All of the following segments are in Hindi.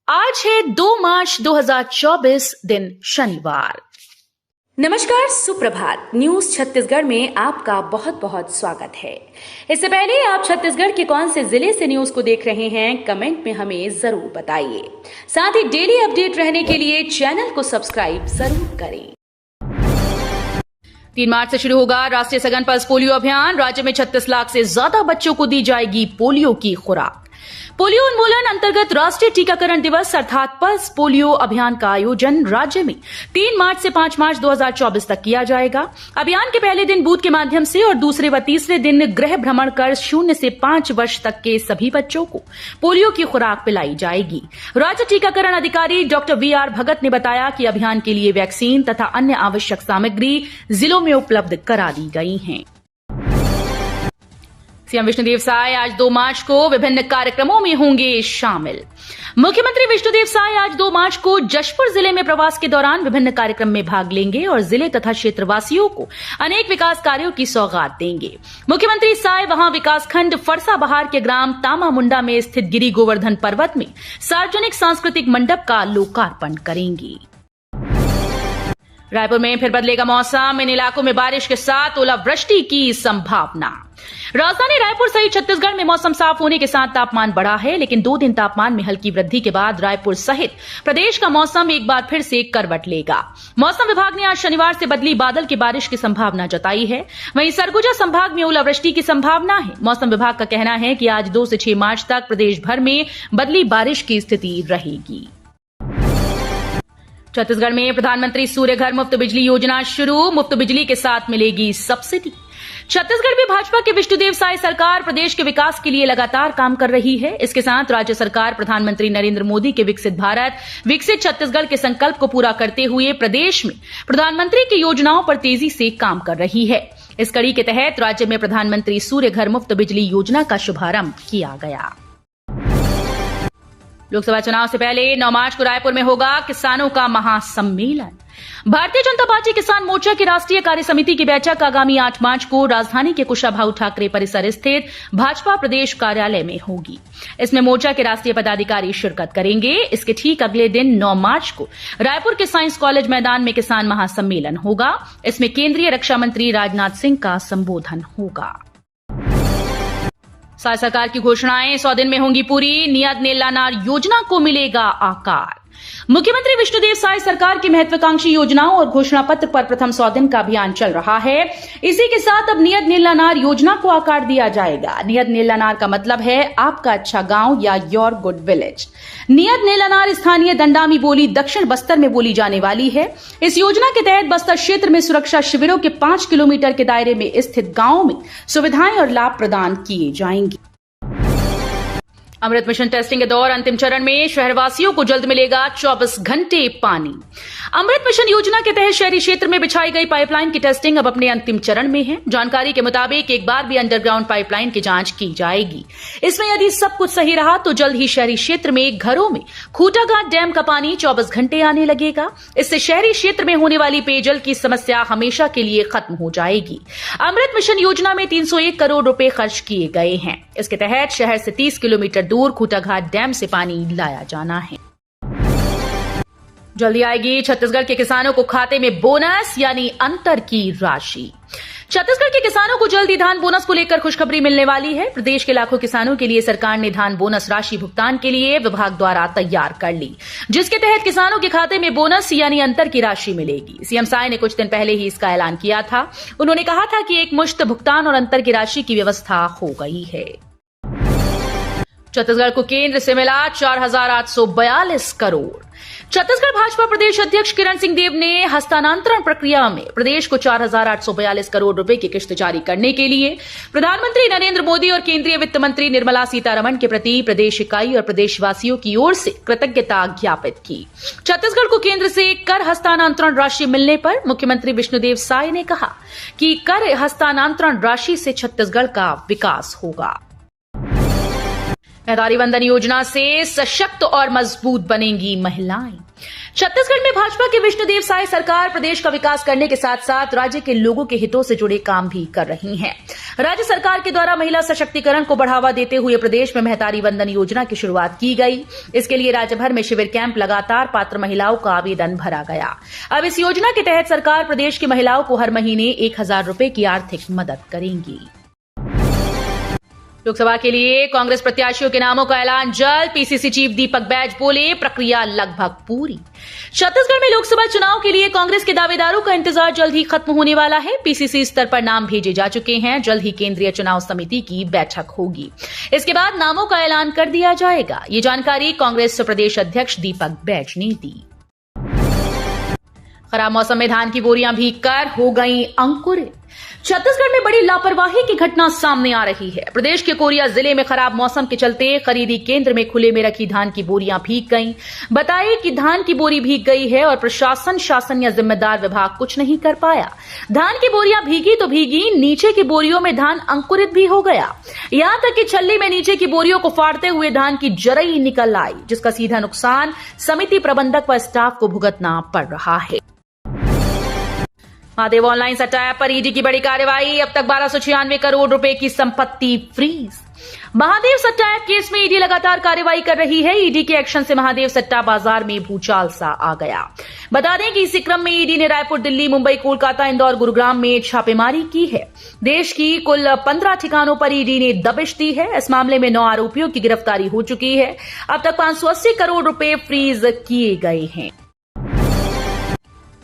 आज है 2 मार्च 2024 दिन शनिवार। नमस्कार, सुप्रभात। न्यूज छत्तीसगढ़ में आपका बहुत बहुत स्वागत है। इससे पहले आप छत्तीसगढ़ के कौन से जिले से न्यूज को देख रहे हैं, कमेंट में हमें जरूर बताइए। साथ ही डेली अपडेट रहने के लिए चैनल को सब्सक्राइब जरूर करें। 3 मार्च से शुरू होगा राष्ट्रीय सघन पल्स पोलियो अभियान। राज्य में 36 लाख से ज्यादा बच्चों को दी जाएगी पोलियो की खुराक। पोलियो उन्मूलन अंतर्गत राष्ट्रीय टीकाकरण दिवस अर्थात पल्स पोलियो अभियान का आयोजन राज्य में 3 मार्च से 5 मार्च 2024 तक किया जाएगा। अभियान के पहले दिन बूथ के माध्यम से और दूसरे व तीसरे दिन गृह भ्रमण कर 0 से 5 वर्ष तक के सभी बच्चों को पोलियो की खुराक पिलाई जाएगी। राज्य टीकाकरण अधिकारी डॉक्टर VR भगत ने बताया कि अभियान के लिए वैक्सीन तथा अन्य आवश्यक सामग्री जिलों में उपलब्ध करा दी गई है। सीएम विष्णुदेव साय आज 2 मार्च को विभिन्न कार्यक्रमों में होंगे शामिल। मुख्यमंत्री विष्णुदेव साय आज 2 मार्च को जशपुर जिले में प्रवास के दौरान विभिन्न कार्यक्रम में भाग लेंगे और जिले तथा क्षेत्रवासियों को अनेक विकास कार्यों की सौगात देंगे। मुख्यमंत्री साय वहां विकासखंड फरसा बहार के ग्राम तामा मुंडा में स्थित गिरी गोवर्धन पर्वत में सार्वजनिक सांस्कृतिक मंडप का लोकार्पण करेंगी। रायपुर में फिर बदलेगा मौसम। इन इलाकों में बारिश के साथ ओलावृष्टि की संभावना। राजधानी रायपुर सहित छत्तीसगढ़ में मौसम साफ होने के साथ तापमान बढ़ा है, लेकिन 2 दिन तापमान में हल्की वृद्धि के बाद रायपुर सहित प्रदेश का मौसम एक बार फिर से करवट लेगा। मौसम विभाग ने आज शनिवार से बदली बादल की बारिश की संभावना जताई है। वहीं सरगुजा संभाग में ओलावृष्टि की संभावना है। मौसम विभाग का कहना है कि आज 2 से 6 मार्च तक प्रदेश भर में बदली बारिश की स्थिति रहेगी। छत्तीसगढ़ में प्रधानमंत्री सूर्य घर मुफ्त बिजली योजना शुरू। मुफ्त बिजली के साथ मिलेगी सब्सिडी। छत्तीसगढ़ में भाजपा के विष्णुदेव साय सरकार प्रदेश के विकास के लिए लगातार काम कर रही है। इसके साथ राज्य सरकार प्रधानमंत्री नरेंद्र मोदी के विकसित भारत विकसित छत्तीसगढ़ के संकल्प को पूरा करते हुए प्रदेश में प्रधानमंत्री की योजनाओं पर तेजी से काम कर रही है। इस कड़ी के तहत राज्य में प्रधानमंत्री सूर्य घर मुफ्त बिजली योजना का शुभारंभ किया गया। लोकसभा चुनाव से पहले 9 मार्च को रायपुर में होगा किसानों का महासम्मेलन। भारतीय जनता पार्टी किसान मोर्चा की राष्ट्रीय कार्य समिति की बैठक आगामी 8 मार्च को राजधानी के कुशाभाऊ ठाकरे परिसर स्थित भाजपा प्रदेश कार्यालय में होगी। इसमें मोर्चा के राष्ट्रीय पदाधिकारी शिरकत करेंगे। इसके ठीक अगले दिन 9 मार्च को रायपुर के साइंस कॉलेज मैदान में किसान महासम्मेलन होगा। इसमें केंद्रीय रक्षा मंत्री राजनाथ सिंह का संबोधन होगा। साय सरकार की घोषणाएं 100 दिन में होंगी पूरी। नियत नेलानार योजना को मिलेगा आकार। मुख्यमंत्री विष्णुदेव साय सरकार की महत्वाकांक्षी योजनाओं और घोषणा पत्र पर प्रथम 100 दिन का अभियान चल रहा है। इसी के साथ अब नियत नेलानार योजना को आकार दिया जाएगा। नियत नेलानार का मतलब है आपका अच्छा गांव या योर गुड विलेज। नियत नेलानार स्थानीय दंडामी बोली दक्षिण बस्तर में बोली जाने वाली है। इस योजना के तहत बस्तर क्षेत्र में सुरक्षा शिविरों के 5 किलोमीटर के दायरे में स्थित गांवों में सुविधाएं और लाभ प्रदान किए जाएंगे। अमृत मिशन टेस्टिंग के दौर अंतिम चरण में शहरवासियों को जल्द मिलेगा 24 घंटे पानी। अमृत मिशन योजना के तहत शहरी क्षेत्र में बिछाई गई पाइपलाइन की टेस्टिंग अब अपने अंतिम चरण में है। जानकारी के मुताबिक एक बार भी अंडरग्राउंड पाइपलाइन की जांच की जाएगी। इसमें यदि सब कुछ सही रहा तो जल्द ही शहरी क्षेत्र में घरों में खूटाघाट डैम का पानी 24 घंटे आने लगेगा। इससे शहरी क्षेत्र में होने वाली पेयजल की समस्या हमेशा के लिए खत्म हो जाएगी। अमृत मिशन योजना में 301 करोड़ रुपए खर्च किए गए हैं। इसके तहत शहर से 30 किलोमीटर दूर खूटाघाट डैम से पानी लाया जाना है। जल्दी आएगी छत्तीसगढ़ के किसानों को खाते में बोनस यानी अंतर की राशि। छत्तीसगढ़ के किसानों को जल्दी धान बोनस को लेकर खुशखबरी मिलने वाली है। प्रदेश के लाखों किसानों के लिए सरकार ने धान बोनस राशि भुगतान के लिए विभाग द्वारा तैयार कर ली, जिसके तहत किसानों के खाते में बोनस यानी अंतर की राशि मिलेगी। सीएम साय ने कुछ दिन पहले ही इसका ऐलान किया था। उन्होंने कहा था कि एक मुश्त भुगतान और अंतर की राशि की व्यवस्था हो गई है। छत्तीसगढ़ को केंद्र से मिला 4,842 करोड़। छत्तीसगढ़ भाजपा प्रदेश अध्यक्ष किरण सिंह देव ने हस्तांतरण प्रक्रिया में प्रदेश को 4,842 करोड़ रुपए की किश्त जारी करने के लिए प्रधानमंत्री नरेंद्र मोदी और केंद्रीय वित्त मंत्री निर्मला सीतारमण के प्रति प्रदेश इकाई और प्रदेशवासियों की ओर से कृतज्ञता ज्ञापित की। छत्तीसगढ़ को केंद्र से कर हस्तांतरण राशि मिलने पर मुख्यमंत्री विष्णुदेव साय ने कहा कि कर हस्तांतरण राशि से छत्तीसगढ़ का विकास होगा। महदारी वंदन योजना से सशक्त और मजबूत बनेंगी महिलाएं। छत्तीसगढ़ में भाजपा की विष्णुदेव साय सरकार प्रदेश का विकास करने के साथ साथ राज्य के लोगों के हितों से जुड़े काम भी कर रही है। राज्य सरकार के द्वारा महिला सशक्तिकरण को बढ़ावा देते हुए प्रदेश में महतारी वंदन योजना की शुरुआत की गई। इसके लिए राज्य भर में शिविर कैंप लगातार पात्र महिलाओं का आवेदन भरा गया। अब इस योजना के तहत सरकार प्रदेश की महिलाओं को हर महीने 1,000 रुपए की आर्थिक मदद करेंगी। लोकसभा के लिए कांग्रेस प्रत्याशियों के नामों का ऐलान जल्द। पीसीसी चीफ दीपक बैज बोले, प्रक्रिया लगभग पूरी। छत्तीसगढ़ में लोकसभा चुनाव के लिए कांग्रेस के दावेदारों का इंतजार जल्द ही खत्म होने वाला है। पीसीसी स्तर पर नाम भेजे जा चुके हैं। जल्द ही केंद्रीय चुनाव समिति की बैठक होगी। इसके बाद नामों का ऐलान कर दिया जाएगा। ये जानकारी कांग्रेस प्रदेश अध्यक्ष दीपक बैज ने दी। खराब मौसम में धान की बोरियां भीगकर हो गई अंकुरित। छत्तीसगढ़ में बड़ी लापरवाही की घटना सामने आ रही है। प्रदेश के कोरिया जिले में खराब मौसम के चलते खरीदी केंद्र में खुले में रखी धान की बोरियां भीग गईं। बताइए कि धान की बोरी भीग गई है और प्रशासन, शासन या जिम्मेदार विभाग कुछ नहीं कर पाया। धान की बोरियां भीगी तो भीगी, नीचे की बोरियों में धान अंकुरित भी हो गया। यहां तक कि छल्ली में नीचे की बोरियों को फाड़ते हुए धान की जरई निकल आई, जिसका सीधा नुकसान समिति प्रबंधक व स्टाफ को भुगतना पड़ रहा है। महादेव ऑनलाइन सट्टा ऐप पर ईडी की बड़ी कार्रवाई। अब तक 1296 करोड़ रुपए की संपत्ति फ्रीज। महादेव सट्टा ऐप केस में ईडी लगातार कार्रवाई कर रही है। ईडी के एक्शन से महादेव सट्टा बाजार में भूचाल सा आ गया। बता दें कि इसी क्रम में ईडी ने रायपुर, दिल्ली, मुंबई, कोलकाता, इंदौर, गुरुग्राम में छापेमारी की है। देश की कुल 15 ठिकानों पर ईडी ने दबिश दी है। इस मामले में 9 आरोपियों की गिरफ्तारी हो चुकी है। अब तक 580 करोड़ रुपए फ्रीज किए गए हैं।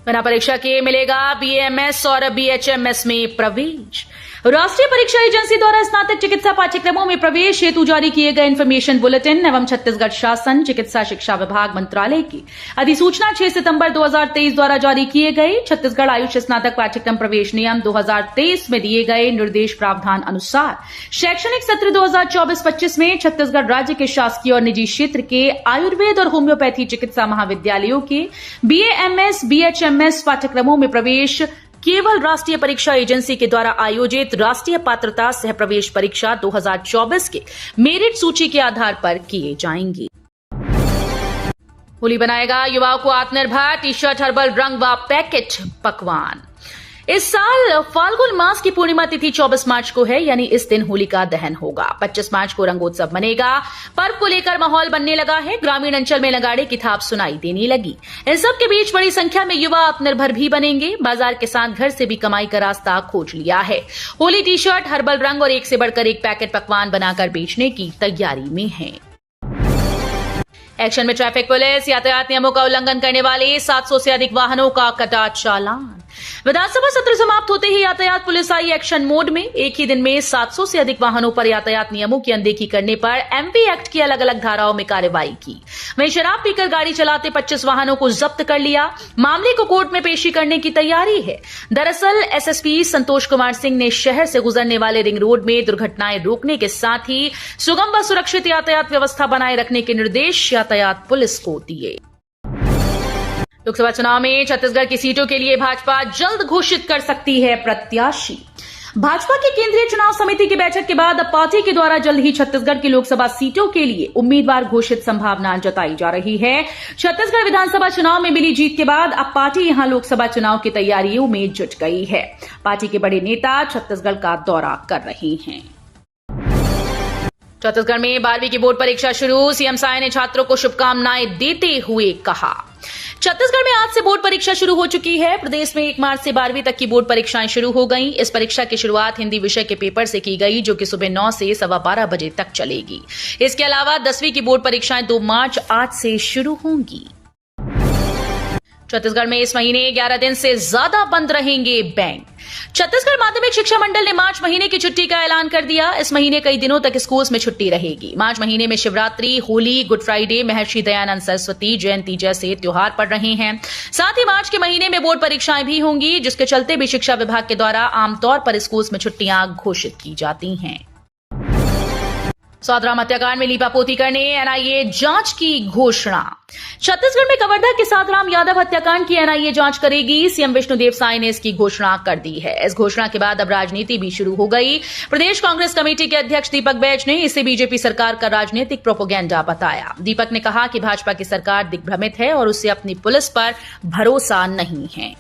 बिना परीक्षा के मिलेगा बीएएमएस और बीएचएमएस में प्रवेश। राष्ट्रीय परीक्षा एजेंसी द्वारा स्नातक चिकित्सा पाठ्यक्रमों में प्रवेश हेतु जारी किए गए इन्फॉर्मेशन बुलेटिन एवं छत्तीसगढ़ शासन चिकित्सा शिक्षा विभाग मंत्रालय की अधिसूचना 6 सितंबर 2023 द्वारा जारी किए गए छत्तीसगढ़ आयुष स्नातक पाठ्यक्रम प्रवेश नियम 2023 में दिए गए निर्देश प्रावधान अनुसार शैक्षणिक सत्र 2024-25 में छत्तीसगढ़ राज्य के शासकीय और निजी क्षेत्र के आयुर्वेद और होम्योपैथी चिकित्सा महाविद्यालयों के बीएएमएस, बीएचएमएस पाठ्यक्रमों में प्रवेश केवल राष्ट्रीय परीक्षा एजेंसी के द्वारा आयोजित राष्ट्रीय पात्रता सह प्रवेश परीक्षा 2024 के मेरिट सूची के आधार पर किए जाएंगे। होली बनाएगा युवाओं को आत्मनिर्भर। टी शर्ट, हर्बल रंग व पैकेट पकवान। इस साल फाल्गुन मास की पूर्णिमा तिथि 24 मार्च को है, यानी इस दिन होलिका दहन होगा। 25 मार्च को रंगोत्सव मनेगा। पर्व को लेकर माहौल बनने लगा है। ग्रामीण अंचल में नगाड़े की थाप सुनाई देने लगी। इन सब के बीच बड़ी संख्या में युवा आत्मनिर्भर भी बनेंगे। बाजार के साथ घर से भी कमाई का रास्ता खोज लिया है। होली टी शर्ट, हर्बल रंग और एक से बढ़कर एक पैकेट पकवान बनाकर बेचने की तैयारी में है। एक्शन में ट्रैफिक पुलिस। यातायात नियमों का उल्लंघन करने वाले 700 से अधिक वाहनों का कटा चालान। विधानसभा सत्र समाप्त होते ही यातायात पुलिस आई एक्शन मोड में। एक ही दिन में 700 से अधिक वाहनों पर यातायात नियमों की अनदेखी करने पर एमपी एक्ट की अलग अलग धाराओं में कार्रवाई की। वहीं शराब पीकर गाड़ी चलाते 25 वाहनों को जब्त कर लिया। मामले को कोर्ट में पेशी करने की तैयारी है। दरअसल एसएसपी संतोष कुमार सिंह ने शहर से गुजरने वाले रिंग रोड में दुर्घटनाएं रोकने के साथ ही सुगम व सुरक्षित यातायात व्यवस्था बनाए रखने के निर्देश यातायात पुलिस को दिए। लोकसभा चुनाव में छत्तीसगढ़ की सीटों के लिए भाजपा जल्द घोषित कर सकती है प्रत्याशी। भाजपा की केंद्रीय चुनाव समिति की बैठक के बाद अब पार्टी के द्वारा जल्द ही छत्तीसगढ़ की लोकसभा सीटों के लिए उम्मीदवार घोषित संभावना जताई जा रही है। छत्तीसगढ़ विधानसभा चुनाव में मिली जीत के बाद अब पार्टी यहां लोकसभा चुनाव की तैयारियों में जुट गई है। पार्टी के बड़े नेता छत्तीसगढ़ का दौरा कर रहे हैं। छत्तीसगढ़ में 12वीं की बोर्ड परीक्षा शुरू। सीएम साय ने छात्रों को शुभकामनाएं देते हुए कहा। छत्तीसगढ़ में आज से बोर्ड परीक्षा शुरू हो चुकी है। प्रदेश में 1 मार्च से 12वीं तक की बोर्ड परीक्षाएं शुरू हो गईं। इस परीक्षा की शुरुआत हिंदी विषय के पेपर से की गई, जो कि सुबह 9 से 12:15 बजे तक चलेगी। इसके अलावा 10वीं की बोर्ड परीक्षाएं 2 मार्च आज से शुरू होंगी। छत्तीसगढ़ में इस महीने 11 दिन से ज्यादा बंद रहेंगे बैंक। छत्तीसगढ़ माध्यमिक शिक्षा मंडल ने मार्च महीने की छुट्टी का ऐलान कर दिया। इस महीने कई दिनों तक स्कूल्स में छुट्टी रहेगी। मार्च महीने में शिवरात्रि, होली, गुड फ्राइडे, महर्षि दयानंद सरस्वती जयंती जैसे त्योहार पड़ रहे हैं। साथ ही मार्च के महीने में बोर्ड परीक्षाएं भी होंगी, जिसके चलते भी शिक्षा विभाग के द्वारा आमतौर पर स्कूल्स में छुट्टियां घोषित की जाती हैं। सादराम हत्याकांड में लीपापोती करने एनआईए जांच की घोषणा। छत्तीसगढ़ में कवर्धा के सादराम यादव हत्याकांड की एनआईए जांच करेगी। सीएम विष्णुदेव साय ने इसकी घोषणा कर दी है। इस घोषणा के बाद अब राजनीति भी शुरू हो गई। प्रदेश कांग्रेस कमेटी के अध्यक्ष दीपक बैज ने इसे बीजेपी सरकार का राजनीतिक प्रोपेगेंडा बताया। दीपक ने कहा कि भाजपा की सरकार दिग्भ्रमित है और उसे अपनी पुलिस पर भरोसा नहीं है।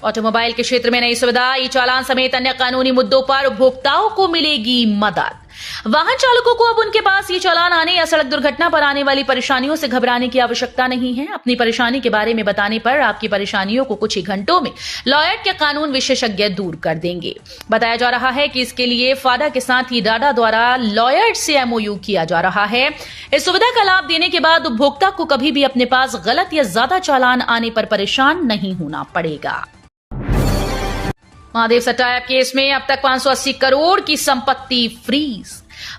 ऑटोमोबाइल के क्षेत्र में नई सुविधा, ई चालान समेत अन्य कानूनी मुद्दों पर उपभोक्ताओं को मिलेगी मदद। वाहन चालकों को अब उनके पास ई चालान आने या सड़क दुर्घटना पर आने वाली परेशानियों से घबराने की आवश्यकता नहीं है। अपनी परेशानी के बारे में बताने पर आपकी परेशानियों को कुछ ही घंटों में लॉयड के कानून विशेषज्ञ दूर कर देंगे। बताया जा रहा है कि इसके लिए फाडा के साथ ही डाडा द्वारा लॉयड से एमओयू किया जा रहा है। इस सुविधा का लाभ देने के बाद उपभोक्ता को कभी भी अपने पास गलत या ज्यादा चालान आने पर परेशान नहीं होना पड़ेगा। महादेव सट्टा केस में अब तक 580 करोड़ की संपत्ति फ्रीज।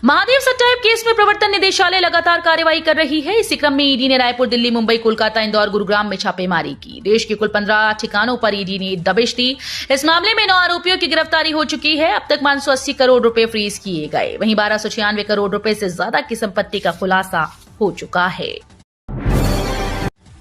महादेव सट्टा केस में प्रवर्तन निदेशालय लगातार कार्रवाई कर रही है। इसी क्रम में ईडी ने रायपुर, दिल्ली, मुंबई, कोलकाता, इंदौर, गुरुग्राम में छापेमारी की। देश के कुल 15 ठिकानों पर ईडी ने दबिश दी। इस मामले में 9 आरोपियों की गिरफ्तारी हो चुकी है। अब तक 580 करोड़ रुपए फ्रीज किए गए। वहीं 1296 करोड़ रुपए से ज्यादा की संपत्ति का खुलासा हो चुका है।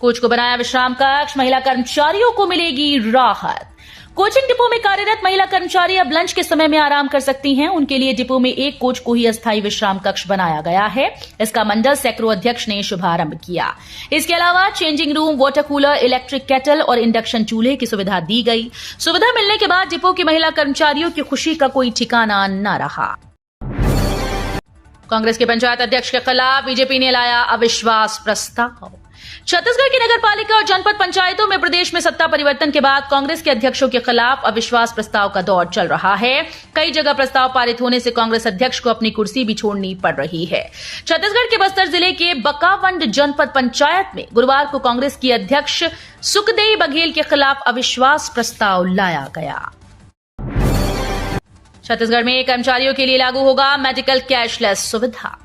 कोच को बनाया विश्राम कक्ष, महिला कर्मचारियों को मिलेगी राहत। कोचिंग डिपो में कार्यरत महिला कर्मचारी अब लंच के समय में आराम कर सकती हैं। उनके लिए डिपो में एक कोच को ही अस्थायी विश्राम कक्ष बनाया गया है। इसका मंडल सैकड़ों अध्यक्ष ने शुभारंभ किया। इसके अलावा changing room, water cooler, electric kettle और इंडक्शन चूल्हे की सुविधा दी गई। सुविधा मिलने के बाद डिपो की महिला कर्मचारियों की खुशी का कोई ठिकाना न रहा। कांग्रेस के पंचायत अध्यक्ष के खिलाफ बीजेपी ने लाया अविश्वास प्रस्ताव। छत्तीसगढ़ की नगरपालिका और जनपद पंचायतों में प्रदेश में सत्ता परिवर्तन के बाद कांग्रेस के अध्यक्षों के खिलाफ अविश्वास प्रस्ताव का दौर चल रहा है। कई जगह प्रस्ताव पारित होने से कांग्रेस अध्यक्ष को अपनी कुर्सी भी छोड़नी पड़ रही है। छत्तीसगढ़ के बस्तर जिले के बकावंड जनपद पंचायत में गुरुवार को कांग्रेस की अध्यक्ष सुखदेई बघेल के खिलाफ अविश्वास प्रस्ताव लाया गया। छत्तीसगढ़ में कर्मचारियों के लिए लागू होगा मेडिकल कैशलेस सुविधा।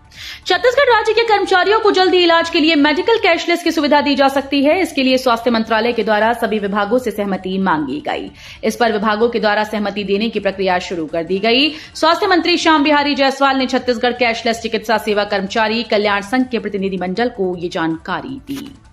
छत्तीसगढ़ राज्य के कर्मचारियों को जल्दी इलाज के लिए मेडिकल कैशलेस की सुविधा दी जा सकती है। इसके लिए स्वास्थ्य मंत्रालय के द्वारा सभी विभागों से सहमति मांगी गई। इस पर विभागों के द्वारा सहमति देने की प्रक्रिया शुरू कर दी गई। स्वास्थ्य मंत्री श्याम बिहारी जायसवाल ने छत्तीसगढ़ कैशलेस चिकित्सा सेवा कर्मचारी कल्याण संघ के प्रतिनिधिमंडल को ये जानकारी दी।